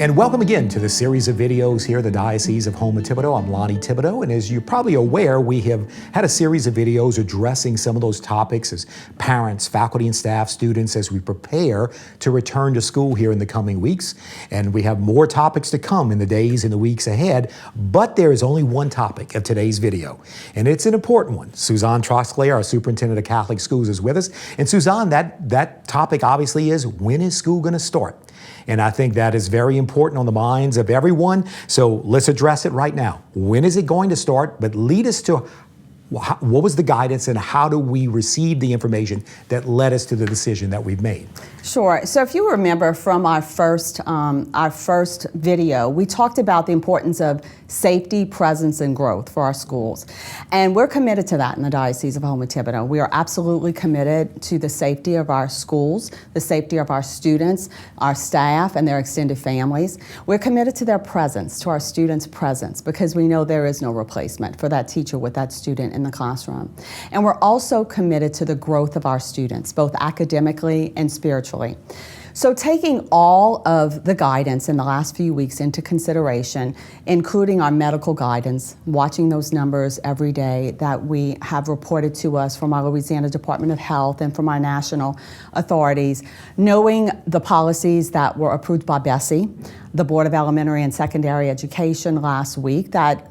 And welcome again to the series of videos here at the Diocese of Houma-Thibodaux. I'm Houma-Thibodaux, and as you're probably aware, we have had a series of videos addressing some of those topics as parents, faculty and staff, students, as we prepare to return to school here in the coming weeks. And we have more topics to come in the days and the weeks ahead, but there is only one topic of today's video, and it's an important one. Suzanne Troxclair, our Superintendent of Catholic Schools, is with us. And Suzanne, that topic obviously is, when is school going to start? And I think that is very important on the minds of everyone. So let's address it right now. When is it going to start? But lead us to what was the guidance and how do we receive the information that led us to the decision that we've made? Sure. So if you remember from our first video, we talked about the importance of safety, presence, and growth for our schools. And we're committed to that in the Diocese of Houma-Thibodaux. We are absolutely committed to the safety of our schools, the safety of our students, our staff, and their extended families. We're committed to their presence, to our students' presence, because we know there is no replacement for that teacher with that student in the classroom. And we're also committed to the growth of our students, both academically and spiritually. So taking all of the guidance in the last few weeks into consideration, including our medical guidance, watching those numbers every day that we have reported to us from our Louisiana Department of Health and from our national authorities, knowing the policies that were approved by BESE, the Board of Elementary and Secondary Education, last week, that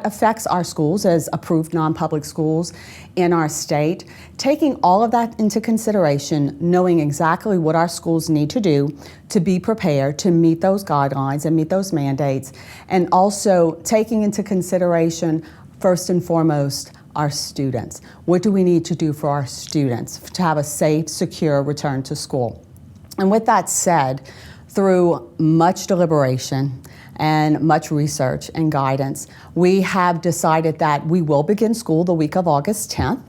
affects our schools as approved non-public schools in our state. Taking all of that into consideration, knowing exactly what our schools need to do to be prepared to meet those guidelines and meet those mandates, and also taking into consideration, first and foremost, our students. What do we need to do for our students to have a safe, secure return to school? And with that said, through much deliberation and much research and guidance, we have decided that we will begin school the week of August 10th.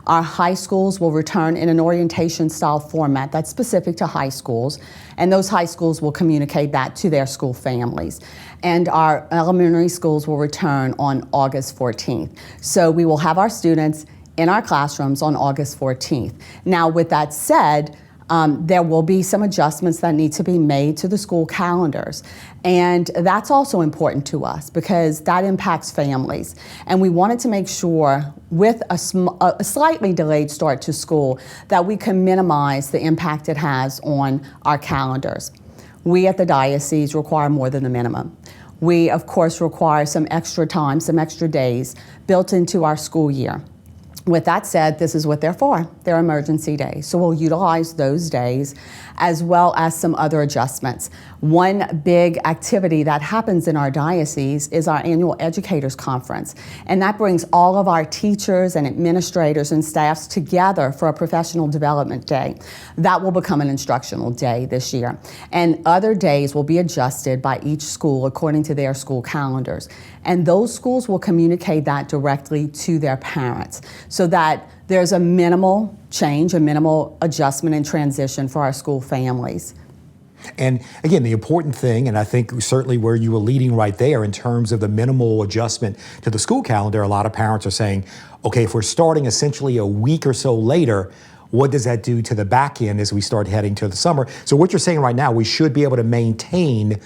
Our high schools will return in an orientation style format that's specific to high schools, and those high schools will communicate that to their school families. And our elementary schools will return on August 14th. So we will have our students in our classrooms on August 14th. Now, with that said, there will be some adjustments that need to be made to the school calendars. And that's also important to us because that impacts families. And we wanted to make sure, with a slightly delayed start to school, that we can minimize the impact it has on our calendars. We at the diocese require more than the minimum. We, of course, require some extra time, some extra days built into our school year. With that said, this is what they're for. They're emergency days. So we'll utilize those days as well as some other adjustments. One big activity that happens in our diocese is our annual educators conference. And that brings all of our teachers and administrators and staffs together for a professional development day. That will become an instructional day this year. And other days will be adjusted by each school according to their school calendars. And those schools will communicate that directly to their parents so that there's a minimal change, a minimal adjustment and transition for our school families. And again, the important thing, and I think certainly where you were leading right there in terms of the minimal adjustment to the school calendar, a lot of parents are saying, okay, if we're starting essentially a week or so later, what does that do to the back end as we start heading to the summer? So what you're saying right now, we should be able to maintain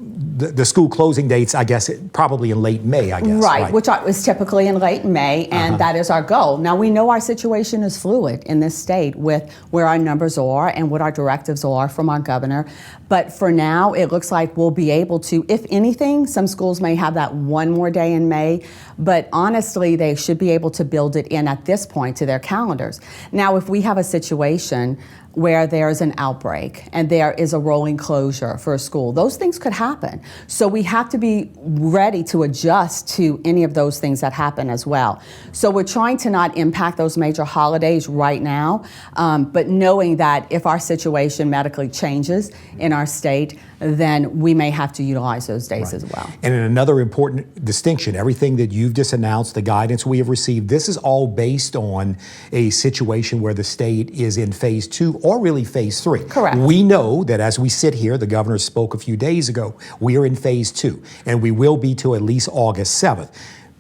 the school closing dates, I guess, probably in late May, I guess. Right, which is typically in late May, and that is our goal. Now, we know our situation is fluid in this state with where our numbers are and what our directives are from our governor. But for now, it looks like we'll be able to, if anything, some schools may have that one more day in May, but honestly, they should be able to build it in at this point to their calendars. Now, if we have a situation where there's an outbreak and there is a rolling closure for a school, those things could happen. So we have to be ready to adjust to any of those things that happen as well. So we're trying to not impact those major holidays right now, but knowing that if our situation medically changes in our state, then we may have to utilize those days as well. And in another important distinction, everything that you've just announced, the guidance we have received, this is all based on a situation where the state is in phase 2 or really phase 3. Correct. We know that as we sit here, the governor spoke a few days ago, we are in phase 2, and we will be till at least August 7th.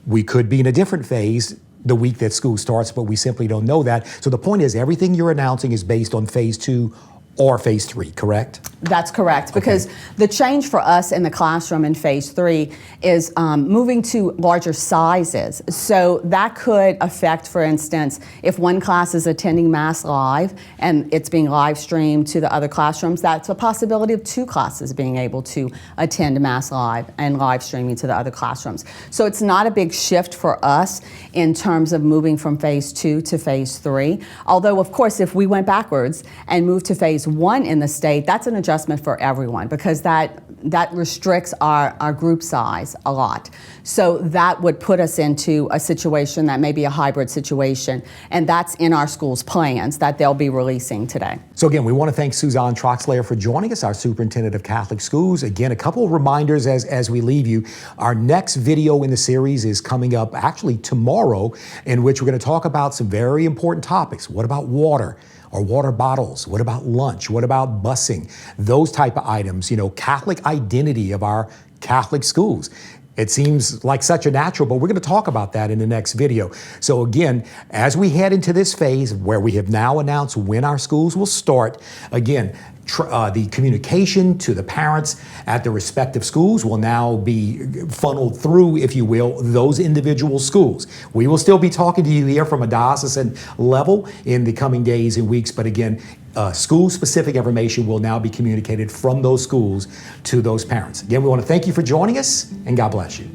We could be in a different phase the week that school starts, but we simply don't know that. So the point is, everything you're announcing is based on phase 2 or phase 3, correct? That's correct, because the change for us in the classroom in phase 3 is moving to larger sizes. So that could affect, for instance, if one class is attending Mass Live and it's being live streamed to the other classrooms, that's a possibility of 2 classes being able to attend Mass Live and live streaming to the other classrooms. So it's not a big shift for us in terms of moving from phase 2 to phase 3. Although, of course, if we went backwards and moved to phase 1 in the state, that's an adjustment for everyone, because that restricts our group size a lot. So that would put us into a situation that may be a hybrid situation, and that's in our school's plans that they'll be releasing today. So again, we want to thank Suzanne Troxclair for joining us, our Superintendent of Catholic Schools. Again, a couple of reminders as we leave you. Our next video in the series is coming up actually tomorrow, in which we're going to talk about some very important topics. What about water? Or water bottles? What about lunch? What about busing? Those type of items, Catholic identity of our Catholic schools. It seems like such a natural, but we're going to talk about that in the next video. So again, as we head into this phase where we have now announced when our schools will start, again, the communication to the parents at the respective schools will now be funneled through, if you will, those individual schools. We will still be talking to you here from a diocesan level in the coming days and weeks, but again, school-specific information will now be communicated from those schools to those parents. Again, we want to thank you for joining us, and God bless you.